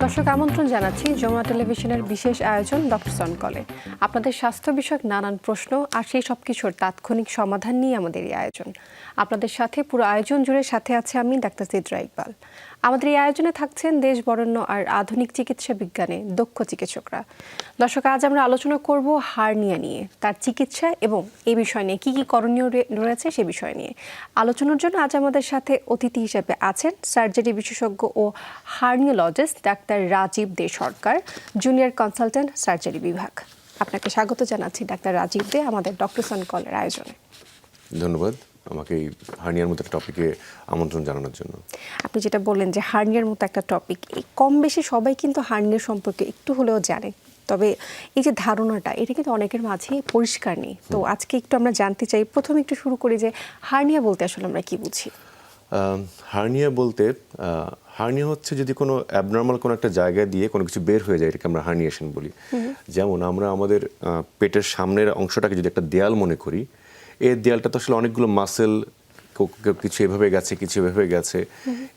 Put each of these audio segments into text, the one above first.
দর্শক আমন্ত্রণ জানাচ্ছি যমুনা টেলিভিশনের বিশেষ আয়োজন ডক্টর অন কলে। আপনাদের স্বাস্থ্য বিষয়ক নানান প্রশ্ন আর সেই সব কিছুর তাৎক্ষণিক সমাধান নিয়ে আমাদের এই আয়োজন। আপনাদের সাথে পুরো আয়োজন জুড়ে সাথে আছে আমি ডাক্তার সিদ্রা ইকবাল। আমাদের এই আয়োজনে থাকছেন দেশ বরেণ্য আর আধুনিক চিকিৎসা বিজ্ঞানে দক্ষ চিকিৎসকরা। দর্শক, আজ আমরা আলোচনা করব হার্নিয়া নিয়ে, তার চিকিৎসা এবং এই বিষয় নিয়ে কী কী করণীয় রয়েছে সে বিষয় নিয়ে আলোচনার জন্য আজ আমাদের সাথে অতিথি হিসেবে আছেন সার্জারি বিশেষজ্ঞ ও হার্নিওলজিস্ট ডাক্তার রাজীব দে সরকার, জুনিয়র কনসালটেন্ট সার্জারি বিভাগ। আপনাকে স্বাগত জানাচ্ছি ডাক্তার রাজীব দে আমাদের ডক্টর অন কলের আয়োজনে। ধন্যবাদ আমাকে এই হার্নিয়ার মতো একটা টপিকে আমন্ত্রণ জানানোর জন্য। আপনি যেটা বললেন যে হার্নিয়ার মতো একটা টপিক, কম বেশি সবাই কিন্তু হার্নিয়ার সম্পর্কে একটু হলেও জানে, তবে এই যে ধারণাটা এটা কিন্তু অনেকের মাঝে পরিষ্কার নেই। তো আজকে একটু আমরা জানতে চাই, প্রথমে একটু শুরু করি যে হার্নিয়া বলতে আসলে আমরা কি বুঝি? হার্নিয়া বলতে হার্নিয়া হচ্ছে যদি কোনো অ্যাবনর্মাল কোনো একটা জায়গা দিয়ে কোনো কিছু বের হয়ে যায়, এটাকে আমরা হার্নিয়েশন বলি। যেমন আমরা আমাদের পেটের সামনের অংশটাকে যদি একটা দেয়াল মনে করি, এই দেয়ালটা তো আসলে অনেকগুলো মাসেল, কিছু এভাবে গেছে কিছু এভাবে গেছে,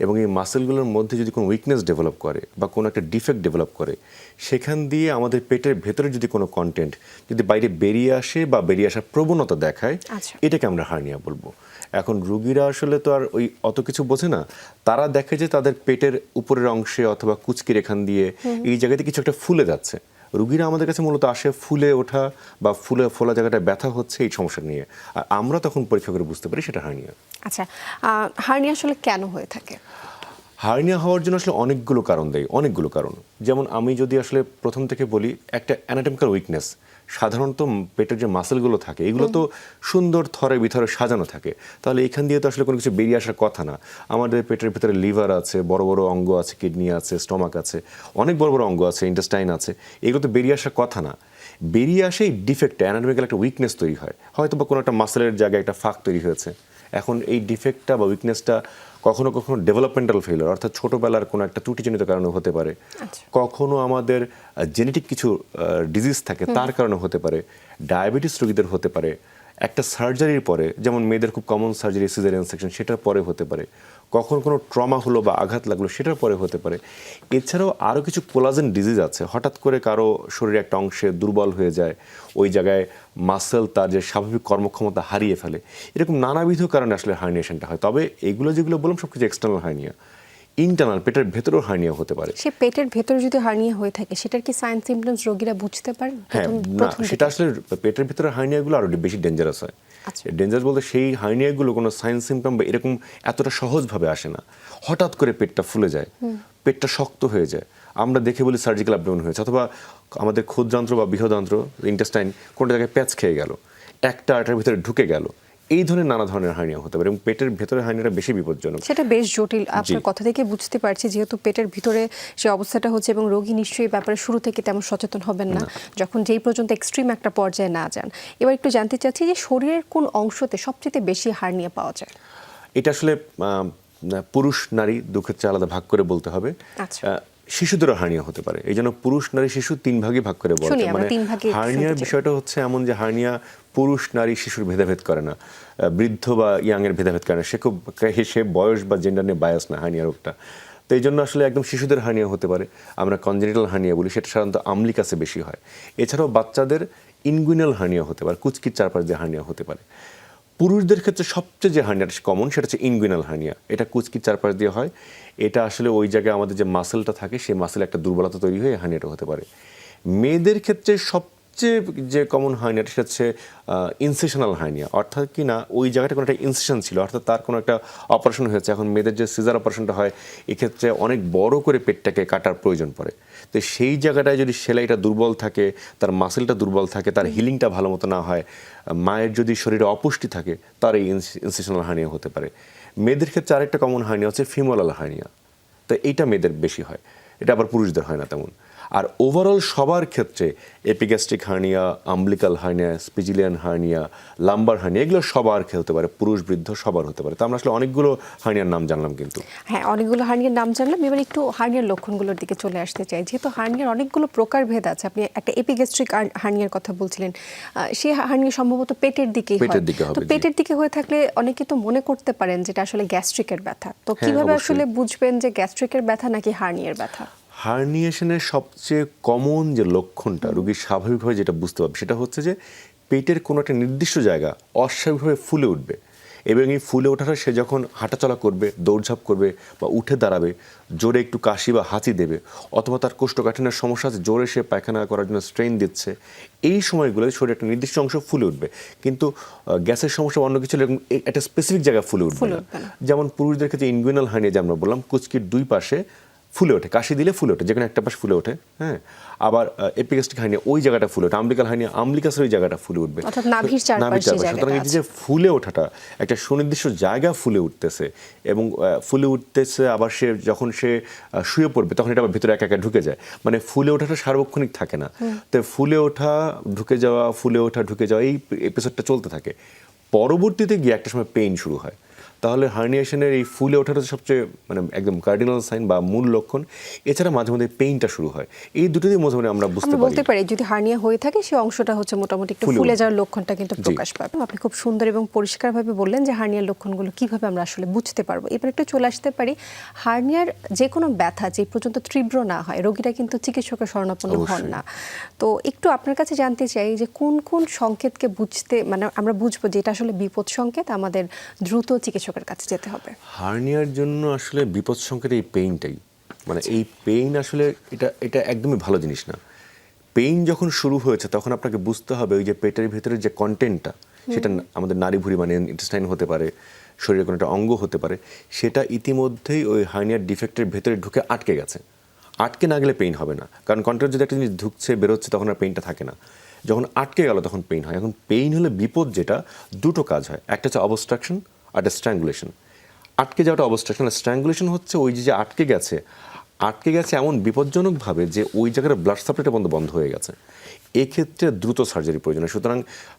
এবং এই মাসেলগুলোর মধ্যে যদি কোনো উইকনেস ডেভেলপ করে বা কোনো একটা ডিফেক্ট ডেভেলপ করে, সেখান দিয়ে আমাদের পেটের ভেতরে যদি কোনো কন্টেন্ট যদি বাইরে বেরিয়ে আসে বা বেরিয়ে আসার প্রবণতা দেখায়, এটাকে আমরা হার্নিয়া বলবো। এখন রুগীরা আসলে তো আর ওই অত কিছু বোঝে না, তারা দেখে যে তাদের পেটের উপরের অংশে অথবা কুচকির এখান দিয়ে এই জায়গাতে কিছু একটা ফুলে যাচ্ছে। রুগীরা আমাদের কাছে মূলত আসে ফুলে ওঠা বা ফুলে ফোলা জায়গাটা ব্যথা হচ্ছে এই সমস্যা নিয়ে, আর আমরা তখন পরীক্ষা করে বুঝতে পারি সেটা হার্নিয়া। আচ্ছা, হার্নিয়া আসলে কেন হয়ে থাকে? হার্নিয়া হওয়ার জন্য আসলে অনেকগুলো কারণ দেয়, অনেকগুলো কারণ। যেমন আমি যদি আসলে প্রথম থেকে বলি, একটা অ্যানাটমিক্যাল উইকনেস। সাধারণত পেটের যে মাসেলগুলো থাকে এগুলো তো সুন্দর থরে ভিতরে সাজানো থাকে, তাহলে এখান দিয়ে তো আসলে কোনো কিছু বেরিয়ে আসার কথা না। আমাদের পেটের ভিতরে লিভার আছে, বড় বড় অঙ্গ আছে, কিডনি আছে, স্টমাক আছে, অনেক বড় বড় অঙ্গ আছে, ইন্টেস্টাইন আছে, এগুলো তো বেরিয়ে আসার কথা না। বেরিয়ে আসে এই ডিফেক্টে অ্যানাটমিক্যাল একটা উইকনেস তৈরি হয়, হয়তো বা কোনো একটা মাসেলের জায়গায় একটা ফাঁক তৈরি হয়েছে। এখন এই ডিফেক্টটা বা উইকনেসটা কখনো কখনো ডেভেলপমেন্টাল ফেলিওর, অর্থাৎ ছোটোবেলার কোনো একটা ত্রুটিজনিত কারণে হতে পারে, কখনো আমাদের জেনেটিক কিছু ডিজিজ থাকে তার কারণে হতে পারে, ডায়াবেটিস রোগীদের হতে পারে, একটা সার্জারির পরে, যেমন মেয়েদের খুব কমন সার্জারি সিজারিয়ান সেকশন, সেটার পরে হতে পারে, কখনো কোনো ট্রমা হলো বা আঘাত লাগলো সেটার পরে হতে পারে। এছাড়াও আরও কিছু কোলাজেন ডিজিজ আছে, হঠাৎ করে কারো শরীরে একটা অংশে দুর্বল হয়ে যায়, ওই জায়গায় মাসেল তার যে স্বাভাবিক কর্মক্ষমতা হারিয়ে ফেলে, এরকম নানাবিধ কারণে আসলে হার্নিয়েশনটা হয়। তবে এগুলো যেগুলো বললাম সব কিছু এক্সটার্নাল হার্নিয়া। ইন্টারনাল পেটের ভেতরেও হার্নিয়া হতে পারে। সে পেটের ভেতরে যদি হার্নিয়া হয়ে থাকে, সেটার কি সাইন সিম্পটমস রোগীরা বুঝতে পারেন? হ্যাঁ, না, সেটা আসলে পেটের ভেতরে হার্নিয়াগুলো আরো বেশি ডেঞ্জারাস হয়। ডেঞ্জারাস বলতে সেই হার্নিয়াগুলো কোনো সাইন সিম্পটম বা এরকম এতটা সহজভাবে আসে না। হঠাৎ করে পেটটা ফুলে যায়, পেটটা শক্ত হয়ে যায়, আমরা দেখে বলি সার্জিক্যাল অ্যাবডোমেন হয়েছে, অথবা আমাদের ক্ষুদ্রান্ত্র বা বৃহদান্ত্র ইন্টেস্টাইন কোনো জায়গায় প্যাচ খেয়ে গেল, একটা আটার ভিতরে ঢুকে গেল, এই ধরনের নানা ধরনের হার্নিয়া হতে পারে, এবং পেটের ভেতরে হার্নিয়াটা বেশি বিপজ্জনক। সেটা বেশ জটিল, আপনার কথা থেকে বুঝতে পারছি, যেহেতু পেটের ভিতরে যে অবস্থাটা হচ্ছে এবং রোগী নিশ্চয়ই ব্যাপারে শুরু থেকে তেমন সচেতন হবেন না যখন যেই পর্যন্ত এক্সট্রিম একটা পর্যায়ে না যান। এবার একটু জানতে চাচ্ছি যে শরীরের কোন অংশতে সবচেয়ে বেশি হার্নিয়া পাওয়া যায়? এটা আসলে পুরুষ নারী দুঃখের আলাদা ভাগ করে বলতে হবে। শিশুদেরও হার্নিয়া হতে পারে, এই জন্য পুরুষ নারী শিশু তিন ভাগে ভাগ করে বলতে, মানে হার্নিয়ার বিষয়টা হচ্ছে এমন যে হার্নিয়া পুরুষ নারী শিশুর ভেদাভেদ করে না, বৃদ্ধ বা ইয়াং এর ভেদাভেদ করে না, সে বয়স বা জেন্ডার নিয়ে বায়াস না হার্নিয়া রোগটা। তো এই জন্য আসলে একদম শিশুদের হার্নিয়া হতে পারে, আমরা কনজেনিটাল হার্নিয়া বলি, সেটা সাধারণত আমলিকাসে বেশি হয়। এছাড়াও বাচ্চাদের ইনগুইনাল হার্নিয়া হতে পারে, কুচকির চারপাশ দিয়ে হার্নিয়া হতে পারে। পুরুষদের ক্ষেত্রে সবচেয়ে যে হার্নিয়াটা কমন সেটা হচ্ছে ইনগুইনাল হার্নিয়া, এটা কুচকির চারপাশ দিয়ে হয়। এটা আসলে ওই জায়গায় আমাদের যে মাসেলটা থাকে সেই মাসেলে একটা দুর্বলতা তৈরি হয়ে হার্নিয়াটা হতে পারে। মেয়েদের ক্ষেত্রে সবচেয়ে যে কমন হার্নিয়াটা সেটা হচ্ছে ইনসেশনাল হার্নিয়া, অর্থাৎ কি না ওই জায়গাটা কোনো একটা ইনসেশন ছিল, অর্থাৎ তার কোনো একটা অপারেশন হয়েছে। এখন মেয়েদের যে সিজার অপারেশনটা হয় এক্ষেত্রে অনেক বড় করে পেটটাকে কাটার প্রয়োজন পড়ে, তো সেই জায়গাটায় যদি সেলাইটা দুর্বল থাকে, তার মাসেলটা দুর্বল থাকে, তার হিলিংটা ভালো মতো না হয়, মায়ের যদি শরীরে অপুষ্টি থাকে, তার এই ইনসেশনাল হার্নিয়া হতে পারে। মেয়েদের ক্ষেত্রে আরেকটা কমন হার্নিয়া হচ্ছে ফিমোরাল হার্নিয়া, তো এইটা মেয়েদের বেশি হয়, এটা আবার পুরুষদের হয় না তেমন। আর ওভারঅল সবার ক্ষেত্রে epigastric hernia, umbilical hernia, spigelian hernia, lumbar hernia, এগুলো সবার হতে পারে, পুরুষ বৃদ্ধ সবার হতে পারে। তো আমরা আসলে অনেকগুলো হার্নিয়ার নাম জানলাম, কিন্তু হ্যাঁ, অনেকগুলো হার্নিয়ার নাম জানলাম। এবার একটু হার্নিয়ার লক্ষণগুলোর দিকে চলে আসতে চাই। যেহেতু হার্নিয়ার অনেকগুলো প্রকারভেদ আছে, আপনি একটা এপিগ্যাস্ট্রিক হার্নিয়ার কথা বলছিলেন, সেই হার্নিয়া সম্ভবত পেটের দিকেই হয়। তো পেটের দিকে হয়ে থাকলে অনেকে তো মনে করতে পারেন যেটা আসলে গ্যাস্ট্রিকের ব্যথা। তো কিভাবে আসলে বুঝবেন যে গ্যাস্ট্রিকের ব্যথা নাকি হার্নিয়ার ব্যথা? হার্নিয়েশনের সবচেয়ে কমন যে লক্ষণটা রোগীর স্বাভাবিকভাবে যেটা বুঝতে পারবে সেটা হচ্ছে যে পেটের কোনো একটা নির্দিষ্ট জায়গা অস্বাভাবিকভাবে ফুলে উঠবে, এবং এই ফুলে ওঠাটা সে যখন হাঁটাচলা করবে, দৌড়ঝাঁপ করবে বা উঠে দাঁড়াবে, জোরে একটু কাশি বা হাঁচি দেবে, অথবা তার কোষ্ঠকাঠিন্যের সমস্যা আছে, জোরে সে পায়খানা করার জন্য স্ট্রেন দিচ্ছে, এই সময়গুলোতে শরীরের একটা নির্দিষ্ট অংশ ফুলে উঠবে। কিন্তু গ্যাসের সমস্যা অন্য কিছু এরকম একটা স্পেসিফিক জায়গা ফুলে উঠবে না। যেমন পুরুষদের ক্ষেত্রে ইনগুইনাল হার্নিয়া যে আমরা বললাম, কুচকির দুই পাশে ফুলে ওঠে, কাশি দিলে ফুলে ওঠে, যেখানে একটা পাশ ফুলে ওঠে, হ্যাঁ। আবার এপিগ্যাস্ট্রিক হার্নিয়া ওই জায়গাটা ফুলে ওঠে, আম্বিকাল হার্নিয়া আমবিকাসের ওই জায়গাটা ফুলে উঠবে, নাভির চারপাশে। সুতরাং এই যে ফুলে ওঠাটা একটা সুনির্দিষ্ট জায়গা ফুলে উঠতেছে, এবং ফুলে উঠতেছে আবার সে যখন সে শুয়ে পড়বে তখন এটা আবার ভিতরে একা একা ঢুকে যায়, মানে ফুলে ওঠাটা সার্বক্ষণিক থাকে না। তো ফুলে ওঠা ঢুকে যাওয়া, ফুলে ওঠা ঢুকে যাওয়া, এই এপিসোডটা চলতে থাকে। পরবর্তীতে গিয়ে একটা সময় পেইন শুরু হয়। তাহলে হার্নিয়েশনের এই ফুলে ওঠাটা সবচেয়ে মানে একদম কার্ডিনাল সাইন বা মূল লক্ষণ। এছাড়া মাঝে মধ্যে পেইনটা শুরু হয়। এই দুটো দিয়ে মাঝে মধ্যে আমরা বলতে পারি যদি হার্নিয়া হয়ে থাকে সেই অংশটা হচ্ছে মোটামুটি একটু ফুলে যাওয়ার লক্ষণটা কিন্তু প্রকাশ পাবে। আপনি খুব সুন্দর এবং পরিষ্কারভাবে বললেন যে হার্নিয়ার লক্ষণগুলো কিভাবে আমরা আসলে বুঝতে পারবো। এবার একটু চলে আসতে পারি, হার্নিয়ার যে কোনো ব্যথা যে পর্যন্ত তীব্র না হয় রোগীরা কিন্তু চিকিৎসকের শরণাপন্ন হন না। তো একটু আপনার কাছে জানতে চাই যে কোন কোন সংকেতকে বুঝতে মানে আমরা বুঝবো যে এটা আসলে বিপদ সংকেত, আমাদের দ্রুত চিকিৎসকের কাছে যেতে হবে। হার্নিয়ার জন্য আসলে বিপদ সংকেত এই পেইনটাই, মানে এই পেইন আসলে এটা একদমই ভালো জিনিস না। পেইন যখন শুরু হয়েছে তখন আপনাকে বুঝতে হবে ওই যে পেটের ভেতরে যে কন্টেন্টটা, সেটা আমাদের নাড়িভুঁড়ি মানে ইন্টেস্টাইন হতে পারে, শরীরের কোনো একটা অঙ্গ হতে পারে, সেটা ইতিমধ্যেই ওই হার্নিয়ার ডিফেক্টের ভেতরে ঢুকে আটকে গেছে। আটকে না গেলে পেইন হবে না, কারণ কন্টেন্ট যদি একটা জিনিস ঢুকছে বেরোচ্ছে তখন আর পেইনটা থাকে না। যখন আটকে গেল তখন পেইন হয়। এখন পেইন হলে বিপদ যেটা, দুটো কাজ হয়, একটা হচ্ছে অবস্ট্রাকশন আর একটা স্ট্র্যাঙ্গুলেশন। আটকে যাওয়াটা অবস্ট্রাকশন, আর স্ট্র্যাঙ্গুলেশন হচ্ছে ওই যে আটকে গেছে এমন বিপজ্জনকভাবে যে ওই জায়গার ব্লাড সাপ্লাইটা বন্ধ হয়ে গেছে। এক্ষেত্রে দ্রুত সার্জারি প্রয়োজন। সুতরাং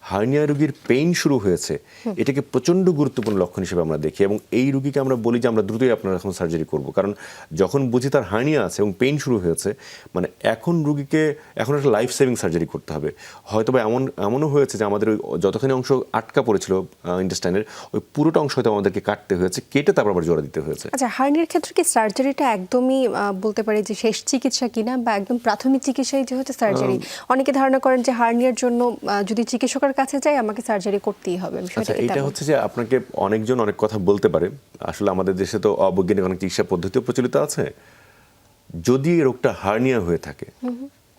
হার্নিয়া রোগীর পেইন শুরু হয়েছে, এটাকে প্রচণ্ড গুরুত্বপূর্ণ লক্ষণ হিসেবে আমরা দেখি, এবং এই রোগীকে আমরা বলি যে আমরা দ্রুতই আপনার এখন সার্জারি করব, কারণ যখন বুঝি তার হার্নিয়া আছে এবং পেইন শুরু হয়েছে, মানে এখন রোগীকে এখন একটা লাইফ সেভিং সার্জারি করতে হবে। হয়তো বা এমনও হয়েছে যে আমাদের ওই যতখানি অংশ আটকা পড়েছিল ইন্টেস্টাইনের, ওই পুরোটা অংশ হয়তো আমাদেরকে কাটতে হয়েছে, কেটে তারপর আবার জোড়া দিতে হয়েছে। আচ্ছা, হার্নিয়ার ক্ষেত্রে কি সার্জারিটা একদমই বলতে পারি যে শেষ চিকিৎসা কিনা, বা একদম প্রাথমিক চিকিৎসাই যে হচ্ছে সার্জারি? অনেকে ধারণা করেন যে হার্নিয়ার জন্য যদি চিকিৎসকের কাছে যাই আমাকে সার্জারি করতেই হবে। আচ্ছা, এটা হচ্ছে যে আপনাকে অনেকজন অনেক কথা বলতে পারে। আসলে আমাদের দেশে তো অবৈজ্ঞানিক অনেক চিকিৎসা পদ্ধতিও প্রচলিত আছে। যদি রোগটা হার্নিয়া হয়ে থাকে,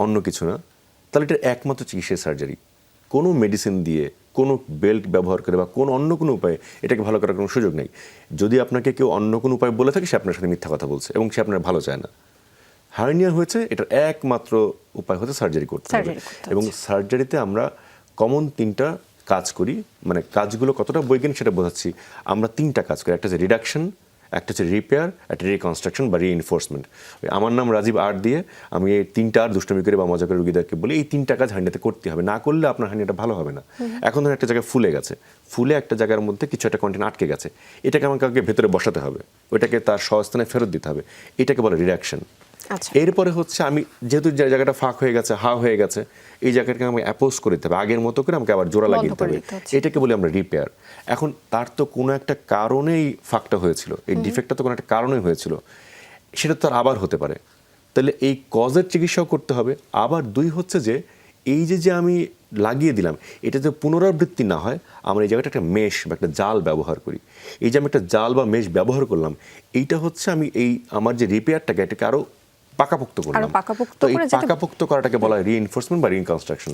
অন্য কিছু না, তাহলে এটা একমাত্র চিকিৎসা সার্জারি। কোনো মেডিসিন দিয়ে, কোনো বেল্ট ব্যবহার করে বা অন্য কোনো উপায়ে এটাকে ভালো করার কোনো সুযোগ নেই। যদি আপনাকে কেউ অন্য কোনো উপায় বলে থাকে, সে আপনার সাথে মিথ্যা কথা বলছে এবং সে আপনার ভালো চায় না। হার্নিয়া হয়েছে, এটার একমাত্র উপায় হচ্ছে সার্জারি করতে হবে। এবং সার্জারিতে আমরা কমন 3টা কাজ করি, মানে কাজগুলো কতটা বৈজ্ঞানিক সেটা বোঝাচ্ছি। আমরা 3টা কাজ করি, একটা হচ্ছে রিডাকশন, একটা হচ্ছে রিপেয়ার, একটা রিকনস্ট্রাকশন বা রিইনফোর্সমেন্ট। আমার নাম রাজীব আর দিয়ে আমি এই 3টা আর দুষ্টমি করে বা মজা করে রোগীদেরকে বলি এই 3টা কাজ হার্নিয়াতে করতে হবে, না করলে আপনার হার্নিয়াটা ভালো হবে না। এখন ধরুন একটা জায়গায় ফুলে গেছে, ফুলে একটা জায়গার মধ্যে কিছু একটা কন্টেন্ট আটকে গেছে, এটাকে আমাকে কাউকে ভেতরে বসাতে হবে, ওইটাকে তার স্বস্থানে ফেরত দিতে হবে, এটাকে বলে রিডাকশন। এরপরে হচ্ছে আমি যেহেতু জায়গাটা ফাঁক হয়ে গেছে, হয়ে গেছে, এই জায়গাটাকে আমাকে অ্যাপোজ করে দিতে হবে, আগের মতো করে আমাকে আবার জোড়া লাগিয়ে দিতে হবে, এটাকে বলি আমরা রিপেয়ার। এখন তার তো কোনো একটা কারণেই ফাঁকটা হয়েছিল, এই ডিফেক্টটা তো কোনো একটা কারণেই হয়েছিল, সেটা তো আবার হতে পারে। তাহলে এই কজের চিকিৎসাও করতে হবে। আবার 2 হচ্ছে যে এই যে আমি লাগিয়ে দিলাম, এটা যে পুনরাবৃত্তি না হয়, আমরা এই জায়গাটা একটা মেশ বা একটা জাল ব্যবহার করি। এই যে আমি একটা জাল বা মেশ ব্যবহার করলাম, এইটা হচ্ছে আমি আমার যে রিপেয়ারটাকে এটাকে আরো পাকাপোক্ত করলাম। তো এই পাকাপোক্ত করাটাকে বলা হয় রিইনফোর্সমেন্ট বা রিকনস্ট্রাকশন।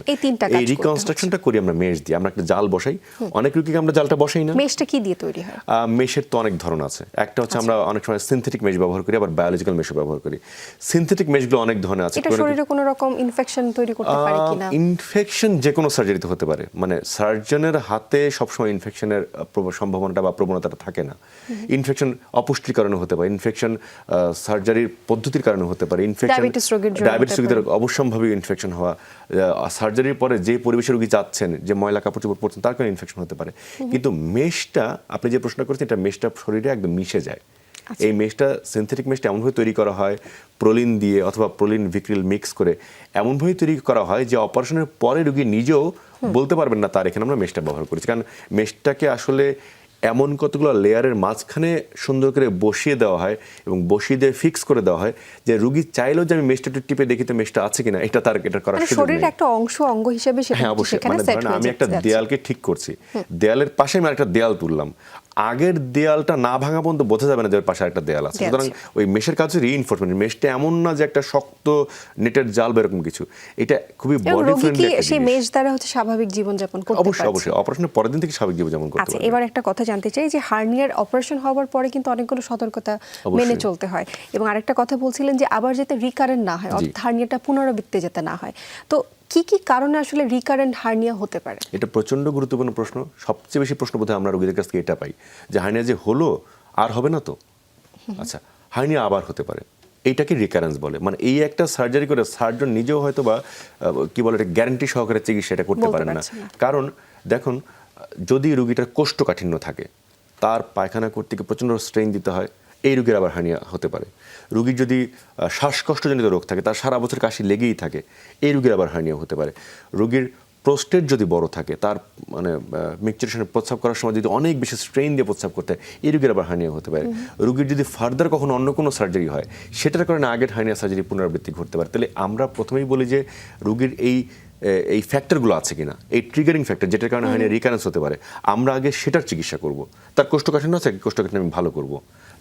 এই রিকনস্ট্রাকশনটা করি আমরা মেশ দিয়ে, আমরা একটা জাল বসাই। অনেক রোগীকে আমরা জালটা বসাই না। মেশটা কি দিয়ে তৈরি হয়? মেশের তো অনেক ধরন আছে। একটা হচ্ছে আমরা অনেক সময় সিনথেটিক মেশ ব্যবহার করি, আবার বায়োলজিক্যাল মেশও ব্যবহার করি। সিনথেটিক মেশগুলো অনেক ধরনের আছে। এটা শরীরে কোনো রকম ইনফেকশন তৈরি করতে পারে কিনা? ইনফেকশন যে কোনো সার্জারিতে হতে পারে, মানে সার্জনের হাতে সবসময় ইনফেকশনের সম্ভাবনাটা বা প্রবণতাটা থাকে না। ইনফেকশন অপুষ্টির কারণে হতে পারে, ইনফেকশন সার্জারির পদ্ধতির কারণে হতে পারে, ইনফেকশন ডায়াবেটিস রোগীদের অবশ্যম্ভাবী ইনফেকশন হওয়া, সার্জারির পরে যে পরিবেশে রোগী যাচ্ছেন, যে ময়লা কাপড় চোপড় পরছেন, তার কারণে ইনফেকশন হতে পারে। কিন্তু মেশটা, আপনি যে প্রশ্ন করেছেন, এটা মেশটা শরীরে একদম মিশে যায়। এই মেশটা, সিনথেটিক মেশটা এমনভাবে তৈরি করা হয় প্রোলিন দিয়ে অথবা প্রোলিন ভিক্রিল মিক্স করে, এমনভাবে তৈরি করা হয় যে অপারেশনের পরে রোগী নিজেও বলতে পারবেন না তার এখানে আমরা মেশটা ব্যবহার করেছি। কারণ মেশটাকে আসলে এমন কতগুলো লেয়ারের মাঝখানে সুন্দর করে বসিয়ে দেওয়া হয় এবং বসিয়ে দিয়ে ফিক্স করে দেওয়া হয় যে রুগী চাইলেও যে আমি মেশটা একটু টিপে দেখি তো মেশটা আছে কিনা, এটা তার এটা করার সুযোগ নেই। শরীরের একটা অঙ্গ হিসেবে সেটা হ্যাঁ অবশ্যই, মানে ধরেন আমি একটা দেয়ালকে ঠিক করছি, দেয়ালের পাশে আমি একটা দেয়াল তুললাম, আগের দেয়ালটা না ভাঙা পর্যন্ত বোঝা যাবে না যে পাশে একটা দেয়াল আছে। সুতরাং ওই মেশের কাজ হচ্ছে রিইনফোর্সমেন্ট। মেশটা এমন না যে একটা শক্ত নেটের জাল বা এরকম কিছু, এটা খুবই বডি ফ্রেন্ডলি একটা জিনিস। সেই মেশ দ্বারা হচ্ছে স্বাভাবিক জীবনযাপন করতে পারছে। অবশ্যই অপারেশনের পরের দিন থেকে স্বাভাবিক জীবনযাপন করতে পারবে। আচ্ছা, এবার একটা কথা জানতে চাই যে হার্নিয়ার অপারেশন হওয়ার পরে কিন্তু অনেকগুলো সতর্কতা মেনে চলতে হয়, এবং আরেকটা কথা বলছিলেন যে আবার যাতে রিকারেন্ট না হয়, অর্থাৎ হার্নিয়াটা পুনরাবৃত্তি যাতে না হয়। তো কি কি কারণে আসলে রিকারেন্ট হার্নিয়া হতে পারে? এটা প্রচন্ড গুরুত্বপূর্ণ প্রশ্ন। সবচেয়ে বেশি প্রশ্ন বোধহয় আমরা রোগীদের কাছ থেকে এটা পাই যে হার্নিয়া যে হলো আর হবে না তো। আচ্ছা, হার্নিয়া আবার হতে পারে, এইটাকে রিকারেন্স বলে। মানে এই একটা সার্জারি করে সার্জন নিজেও হয়তো বা কি বলে এটা গ্যারান্টি সহকারে চিকিৎসা এটা করতে পারেন না। কারণ দেখুন, যদি রুগীটার কোষ্ঠকাঠিন্য থাকে, তার পায়খানা করতে গিয়ে প্রচন্ড স্ট্রেইন দিতে হয়, এই রোগীর আবার হার্নিয়া হতে পারে। রুগীর যদি শ্বাসকষ্টজনিত রোগ থাকে, তার সারা বছর কাশি লেগেই থাকে, এই রোগীর আবার হার্নিয়া হতে পারে। রুগীর প্রোস্টেট যদি বড় থাকে, তার মানে মিকচারেশনে প্রস্রাব করার সময় যদি অনেক বেশি স্ট্রেইন দিয়ে প্রস্রাব করতে হয়, এই রোগীর আবার হার্নিয়া হতে পারে। রুগীর যদি ফার্দার কখনো অন্য কোনো সার্জারি হয়, সেটার কারণে আগের হার্নিয়া সার্জারি পুনরাবৃত্তি ঘটতে পারে। তাহলে আমরা প্রথমেই বলি যে রুগীর এই ফ্যাক্টরগুলো আছে কিনা, এই ট্রিগারিং ফ্যাক্টর যেটার কারণে হার্নিয়া রিকারেন্স হতে পারে, আমরা আগে সেটার চিকিৎসা করব। তার কোষ্ঠকাঠিন্য আছে, কোষ্ঠকাঠিন্য আমি ভালো করব।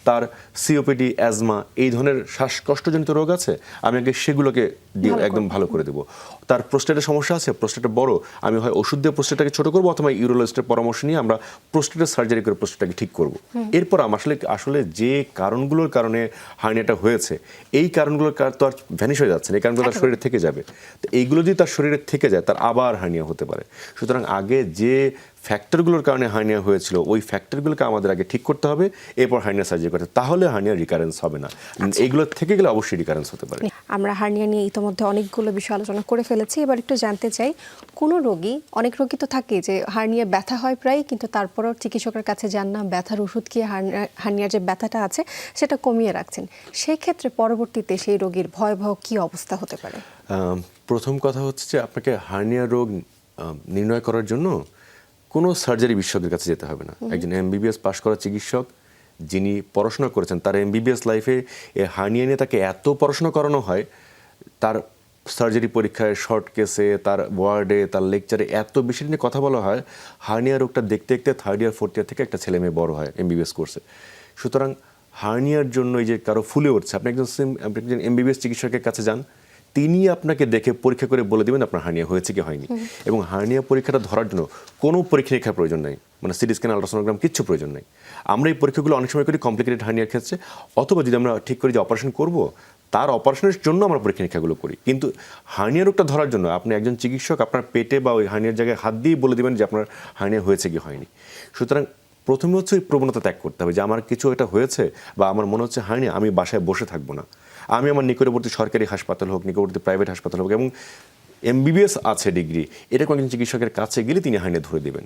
তার সিওপিডি, অ্যাজমা, এই ধরনের শ্বাসকষ্টজনিত রোগ আছে, আমি আগে সেগুলোকে একদম ভালো করে দেবো। তার প্রোস্টেটের সমস্যা আছে, প্রোস্টেটটা বড়, আমি হয় ওষুধ দিয়ে প্রোস্টেটটাকে ছোট করবো, অথবা ইউরোলজিস্টের পরামর্শ নিয়ে আমরা প্রোস্টেটের সার্জারি করে প্রোস্টেটটাকে ঠিক করব। এরপর আসলে যে কারণগুলোর কারণে হার্নিয়াটা হয়েছে, এই কারণগুলোর তো আর ভ্যানিশ হয়ে যাচ্ছে না, এই কারণগুলো তার শরীরে থেকে যাবে। তো এইগুলো যদি তার শরীরে থেকে যায়, তার আবার হার্নিয়া হতে পারে। সুতরাং আগে যে ফ্যাক্টরগুলোর কারণে হার্নিয়া হয়েছিল, ওই ফ্যাক্টরগুলোকে আমাদের আগে ঠিক করতে হবে, এরপর হার্নিয়া সার্জারি করতে, তাহলে হার্নিয়া রিকারেন্স হবে না। এইগুলো থেকে গেলে অবশ্যই রিকারেন্স হতে পারে। আমরা হার্নিয়া নিয়ে ইতিমধ্যে অনেকগুলো বিষয় আলোচনা করে ফেলেছি। এবার একটু জানতে চাই, কোনো রোগী, অনেক রোগী তো থাকে যে হার্নিয়া ব্যথা হয় প্রায়, কিন্তু তারপরও চিকিৎসকের কাছে যান না, ব্যথার ওষুধ খেয়ে হার্নিয়ার যে ব্যথাটা আছে সেটা কমিয়ে রাখছেন। সেই ক্ষেত্রে পরবর্তীতে সেই রোগীর ভয়াবহ কি অবস্থা হতে পারে? প্রথম কথা হচ্ছে যে আপনাকে হার্নিয়া রোগ নির্ণয় করার জন্য কোনো সার্জারি বিশেষজ্ঞের কাছে যেতে হবে না। একজন এমবিবিএস পাশ করা চিকিৎসক যিনি পড়াশোনা করেছেন, তার এমবিবিএস লাইফে হার্নিয়া নিয়ে তাকে এত পড়াশোনা করানো হয়, তার সার্জারি পরীক্ষায়, শর্ট কেসে, তার ওয়ার্ডে, তার লেকচারে এত বেশি নিয়ে কথা বলা হয়, হার্নিয়া রোগটা দেখতে দেখতে থার্ড ইয়ার ফোর্থ ইয়ার থেকে একটা ছেলে মেয়ে বড় হয় এমবিবিএস কোর্সে। সুতরাং হার্নিয়ার জন্য এই যে কারো ফুলে উঠছে, আপনি একজন এমবিবিএস চিকিৎসকের কাছে যান, তিনি আপনাকে দেখে পরীক্ষা করে বলে দেবেন আপনার হার্নিয়া হয়েছে কি হয়নি। এবং হার্নিয়া পরীক্ষাটা ধরার জন্য কোনো পরীক্ষা নিরীক্ষার প্রয়োজন নেই, মানে সিটি স্ক্যান, আল্ট্রাসোনোগ্রাম কিচ্ছু প্রয়োজন নেই। আমরা এই পরীক্ষাগুলো অনেক সময় করি কমপ্লিকেটেড হার্নিয়ার ক্ষেত্রে, অথবা যদি আমরা ঠিক করি যে অপারেশন করব, তার অপারেশনের জন্য আমরা পরীক্ষা নিরীক্ষাগুলো করি। কিন্তু হার্নিয়া রোগটা ধরার জন্য আপনি একজন চিকিৎসক আপনার পেটে বা ওই হার্নিয়ার জায়গায় হাত দিয়ে বলে দেবেন যে আপনার হার্নিয়া হয়েছে কি হয়নি। সুতরাং প্রথমে হচ্ছে ওই প্রবণতা ত্যাগ করতে হবে যে আমার কিছু এটা হয়েছে বা আমার মনে হচ্ছে হার্নিয়া, আমি বাসায় বসে থাকবো না, আমি আমার নিকটবর্তী সরকারি হাসপাতাল হোক, নিকটবর্তী প্রাইভেট হাসপাতাল হোক, এবং এমবিবিএস আছে ডিগ্রি, এরকম একজন চিকিৎসকের কাছে গেলে তিনি হার্নিয়া ধরে দেবেন।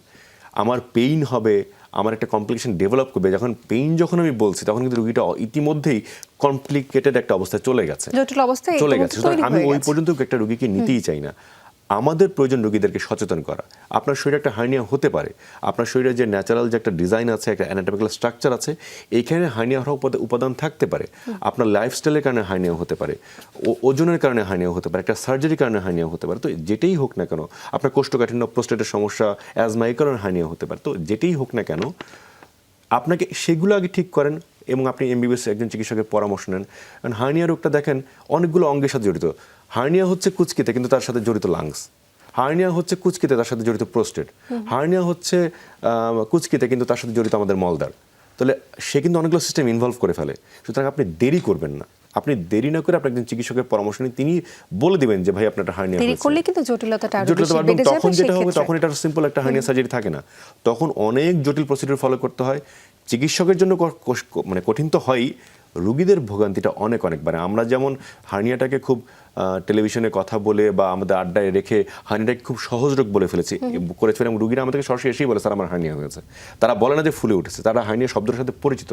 আমার পেইন হবে, আমার একটা কমপ্লিকেশন ডেভেলপ করবে, যখন আমি বলছি তখন কিন্তু রুগীটা ইতিমধ্যেই কমপ্লিকেটেড একটা অবস্থায় চলে গেছে, চলে গেছে। সুতরাং আমি ওই পর্যন্ত একটা রুগীকে নিতেই চাই না। আমাদের প্রয়োজন রোগীদেরকে সচেতন করা। আপনার শরীরে একটা হার্নিয়া হতে পারে, আপনার শরীরে যে ন্যাচারাল যে একটা ডিজাইন আছে, একটা অ্যানাটমিক্যাল স্ট্রাকচার আছে, এইখানে হার্নিয়া হওয়ার উপাদান থাকতে পারে। আপনার লাইফস্টাইলের কারণে হার্নিয়া হতে পারে, ওজনের কারণে হার্নিয়া হতে পারে, একটা সার্জারির কারণে হার্নিয়া হতে পারে। তো যেটাই হোক না কেন, আপনার কোষ্ঠকাঠিন্য, প্রোস্টেটের সমস্যা, অ্যাজমা, এই কারণে হার্নিয়া হতে পারে। তো যেটাই হোক না কেন, আপনাকে সেগুলো আগে ঠিক করেন এবং আপনি এমবিবিএস একজন চিকিৎসকের পরামর্শ নেন। কারণ হার্নিয়া রোগটা দেখেন অনেকগুলো অঙ্গের সাথে জড়িত। হার্নিয়া হচ্ছে কুচকিতে, কিন্তু তার সাথে জড়িত লাংস। হার্নিয়া হচ্ছে কুচকিতে, তার সাথে জড়িত প্রোস্টেট। হার্নিয়া হচ্ছে কুচকিতে, কিন্তু তার সাথে জড়িত আমাদের মলদ্বার। তাহলে সে কিন্তু অনেকগুলো সিস্টেম ইনভলভ করে ফেলে। সুতরাং আপনি দেরি করবেন না, আপনি দেরি না করে আপনি একজন চিকিৎসকের পরামর্শ নিন, তিনি বলে দিবেন যে ভাই আপনার হার্নিয়া হয়েছে। দেরি করলে কিন্তু জটিলতাটা আরো বেশি বেড়ে যাবে। তখন যেটা হবে, তখন এটা সিম্পল একটা হার্নিয়া সার্জারি থাকে না, তখন অনেক জটিল প্রসিডিউর ফলো করতে হয়। চিকিৎসকের জন্য মানে কঠিন তো হয়ই, রুগীদের ভোগান্তিটা অনেক বাড়ে। আমরা যেমন হার্নিয়াটাকে খুব টেলিভিশনে কথা বলে বা আমাদের আড্ডায় রেখে হার্নিয়াটাকে খুব সহজ রোগ বলে ফেলেছি করে ফেলে, এবং রুগীরা আমাদেরকে সরাসরি এসেই বলে স্যার আমার হার্নিয়া হয়েছে। তারা বলে না যে ফুলে উঠেছে, তারা হার্নিয়া শব্দের সাথে পরিচিত,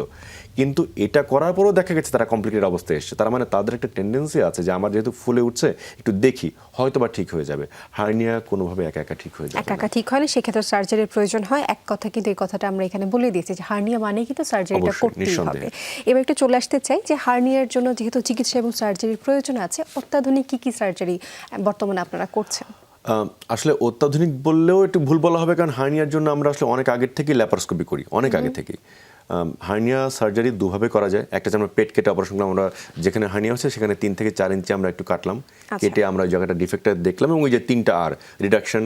কিন্তু এটা করার পরেও দেখা গেছে তারা কমপ্লিকেটেড অবস্থায় এসছে। তার মানে তাদের একটা টেন্ডেন্সি আছে যে আমার যেহেতু ফুলে উঠছে একটু দেখি হয়তো বা ঠিক হয়ে যাবে। হার্নিয়া কোনোভাবে একা একা ঠিক হয়ে যাবে একা একা ঠিক হয় না, সেক্ষেত্রে সার্জারির প্রয়োজন হয়। এক কথা কিন্তু এই কথাটা আমরা এখানে বলে দিয়েছি যে হার্নিয়া মানে কিন্তু সার্জারিটা করতেই হবে। এবার একটু চলে আসতে চাই যে হার্নিয়ার জন্য যেহেতু চিকিৎসা এবং সার্জারির প্রয়োজন আছে, অত্যাধুনিক কি সার্জারি বর্তমানে আপনারা করছেন? আসলে অত্যাধুনিক বললেও একটু ভুল বলা হবে, কারণ হার্নিয়ার জন্য আমরা আসলে অনেক আগের থেকেই ল্যাপারোস্কোপি করি, অনেক আগে থেকেই। হার্নিয়া সার্জারি দুভাবে করা যায়। একটা যে আমরা পেট কেটে অপারেশন করলাম, আমরা যেখানে হার্নিয়া হচ্ছে সেখানে 3 থেকে 4 ইঞ্চি আমরা একটু কাটলাম, কেটে আমরা ওই জায়গাটা ডিফেক্টটা দেখলাম এবং ওই যে 3টা আর রিডাকশন,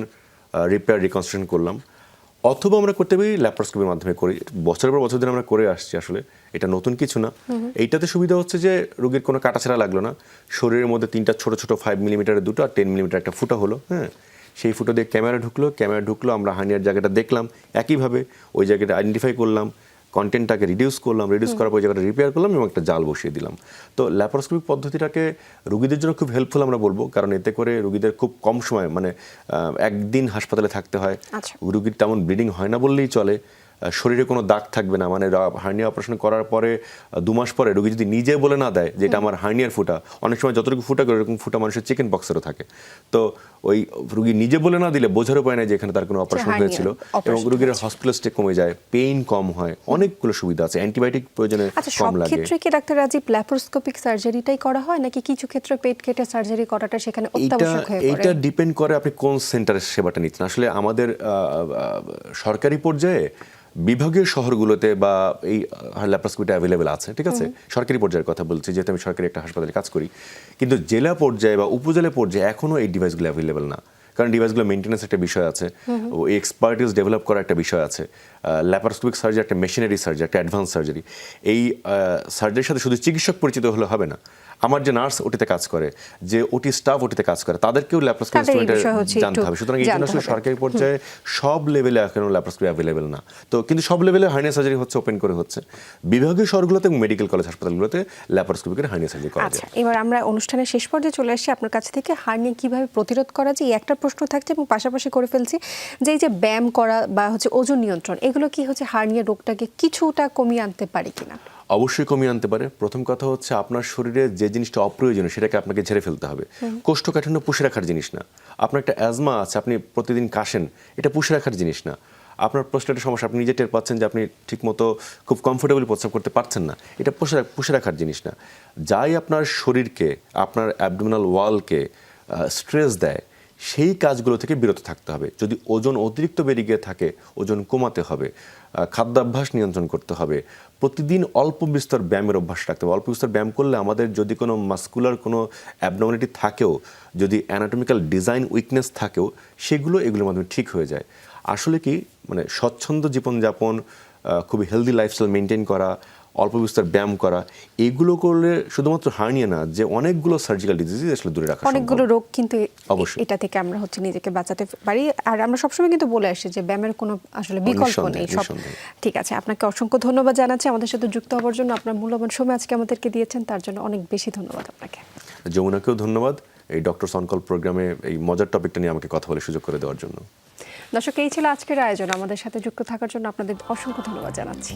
রিপেয়ার, রিকনস্ট্রাকশন করলাম। অথবা আমরা করতে পারি ল্যাপারোস্কোপির মাধ্যমে করি, বছরের পর বছর ধরে আমরা করে আসছি। আসলে এটা নতুন কিছু না। এইটাতে সুবিধা হচ্ছে যে রোগীর কোনো কাটাছেঁড়া লাগলো না, শরীরের মধ্যে 3টা ছোট ছোট 5 মিলিমিটারের 2টো আর 10 মিলিমিটার একটা ফুটা হলো, হ্যাঁ, সেই ফুটো দিয়ে ক্যামেরা ঢুকলো, আমরা হার্নিয়ার জায়গাটা দেখলাম, একইভাবে ওই জায়গাটা আইডেন্টিফাই করলাম, কন্টেন্টটাকে রিডিউস করার পর ওই জায়গাটা রিপেয়ার করলাম এবং একটা জাল বসিয়ে দিলাম। তো ল্যাপারোস্কোপিক পদ্ধতিটাকে রুগীদের জন্য খুব হেল্পফুল আমরা বলবো, কারণ এতে করে রুগীদের খুব কম সময়, মানে একদিন হাসপাতালে থাকতে হয়, রুগীর তেমন ব্লিডিং হয় না বললেই চলে, শরীরে কোনো দাগ থাকবে না। মানে হার্নিয়া অপারেশন করার পরে 2 মাস পরে রোগী যদি নিজে বলে না দেয় যে এটা আমার হার্নিয়ার ফুটা, অনেক সময় যতটুকু ফুটা করে এরকম ফুটা মানুষের চিকেন পক্সেরও থাকে, তো ওই রুগী নিজে বলে না দিলে বোঝার উপায় নাই যে এখানে তার কোনো অপারেশন হয়েছিল, এবং রোগীর হসপিটাল স্টে কমে যায়, পেইন কম হয়, অনেকগুলো সুবিধা আছে, অ্যান্টিবায়োটিক প্রয়োজনে কম লাগে। ক্ষেত্রে কি ডাক্তার রাজীব ল্যাপারোস্কোপিক সার্জারিটাই করা হয় নাকি কিছু ক্ষেত্রে পেট কেটে সার্জারি করাটা সেখানে অত্যাবশ্যক হয়ে পড়ে? এটা ডিপেন্ড করে আপনি কোন সেন্টারের সেবাটা নিচ্ছেন। আসলে আমাদের সরকারি পর্যায়ে বিভাগীয় শহরগুলোতে বা এই ল্যাপারোস্কোপিটা অ্যাভেলেবেল আছে, ঠিক আছে, সরকারি পর্যায়ের কথা বলছি যেহেতু আমি সরকারি একটা হাসপাতালে কাজ করি। কিন্তু জেলা পর্যায়ে বা উপজেলা পর্যায়ে এখনও এই ডিভাইসগুলো অ্যাভেলেবেল না, কারণ ডিভাইসগুলো মেনটেন্যান্স একটা বিষয় আছে, ওই এক্সপার্টিস ডেভেলপ করা একটা বিষয় আছে। ল্যাপারোস্কোপিক সার্জারি একটা মেশিনারি সার্জারি, একটা অ্যাডভান্স সার্জারি। এই সার্জারির সাথে শুধু চিকিৎসক পরিচিত হলে হবে না, আমার যে নার্স ওটিতে কাজ করে, যে ওটি স্টাফ ওটিতে কাজ করে, তাদেরকেও ল্যাপারোস্কোপি জানতে হবে। সুতরাং এই জন্য আসলে সরকারি পর্যায়ে সব লেভেলে এখন ল্যাপারোস্কোপি অ্যাভেলেবেল না। তো কিন্তু সব লেভেলে হার্নিয়া সার্জারি হচ্ছে, ওপেন করে হচ্ছে। বিভাগীয় শহরগুলোতে এবং মেডিকেল কলেজ হাসপাতালগুলোতে ল্যাপারোস্কোপিকের হার্নিয়া সার্জারি করা যায়। এবার আমরা অনুষ্ঠানের শেষ পর্যায়ে চলে আসছি, আপনার কাছ থেকে হার্নিয়া কিভাবে প্রতিরোধ করা যায় এই একটা প্রশ্ন থাকছে, এবং পাশাপাশি করে ফেলছি যে এই যে ব্যায়াম করা বা ওজন নিয়ন্ত্রণ, এগুলো কি হার্নিয়া রোগটাকে কিছুটা কমিয়ে আনতে পারে কিনা? অবশ্যই কমিয়ে আনতে পারে। প্রথম কথা হচ্ছে আপনার শরীরে যে জিনিসটা অপ্রয়োজনীয় সেটাকে আপনাকে ঝেড়ে ফেলতে হবে। কোষ্ঠকাঠিন্য পুষে রাখার জিনিস না। আপনার একটা অ্যাজমা আছে, আপনি প্রতিদিন কাশেন, এটা পুষে রাখার জিনিস না। আপনার প্রস্টেটের সমস্যা, আপনি নিজে টের পাচ্ছেন যে আপনি ঠিকমতো খুব কমফোর্টেবলি প্রস্রাব করতে পারছেন না, এটা পুষে রাখার জিনিস না। যাই আপনার শরীরকে, আপনার অ্যাবডোমিনাল ওয়ালকে স্ট্রেস দেয়, সেই কাজগুলো থেকে বিরত থাকতে হবে। যদি ওজন অতিরিক্ত বেড়ে গিয়ে থাকে, ওজন কমাতে হবে, খাদ্যাভ্যাস নিয়ন্ত্রণ করতে হবে, প্রতিদিন অল্প বিস্তর ব্যায়ামের অভ্যাস রাখতে হবে। অল্প বিস্তর ব্যায়াম করলে আমাদের যদি কোনো মাস্কুলার কোনো অ্যাবনর্মালিটি থাকেও, যদি অ্যানাটমিক্যাল ডিজাইন উইকনেস থাকেও, সেগুলো এগুলোর মাধ্যমে ঠিক হয়ে যায়। আসলে কি, মানে স্বচ্ছন্দ জীবনযাপন, খুবই হেলদি লাইফস্টাইল মেনটেন করা, অল্প বিস্তর ব্যায়াম করা, এগুলো করলে শুধুমাত্র হার্নিয়া না, যে অনেকগুলো সার্জিক্যাল ডিজিজ আসলে দূরে রাখা সম্ভব। অনেকগুলো রোগ কিন্তু অবশ্যই এটা থেকে আমরা নিজেকে বাঁচাতে পারি। আর আমরা সবসময় কিন্তু বলে আসি যে ব্যায়ামের কোনো আসলে বিকল্প নেই। ঠিক আছে, আপনাকে অসংখ্য ধন্যবাদ জানাচ্ছি আমাদের সাথে যুক্ত হওয়ার জন্য। আপনার মূল্যবান সময় আজকে আমাদেরকে দিয়েছেন, তার জন্য অনেক বেশি ধন্যবাদ আপনাকে। যমুনাকেও ধন্যবাদ এই ডক্টরস অন কল প্রোগ্রামে এই মজার টপিকটা নিয়ে আমাকে কথা বলে সুযোগ করে দেওয়ার জন্য। দর্শক, এই ছিল আজকের আয়োজন। আমাদের সাথে যুক্ত থাকার জন্য আপনাদের অসংখ্য ধন্যবাদ জানাচ্ছি।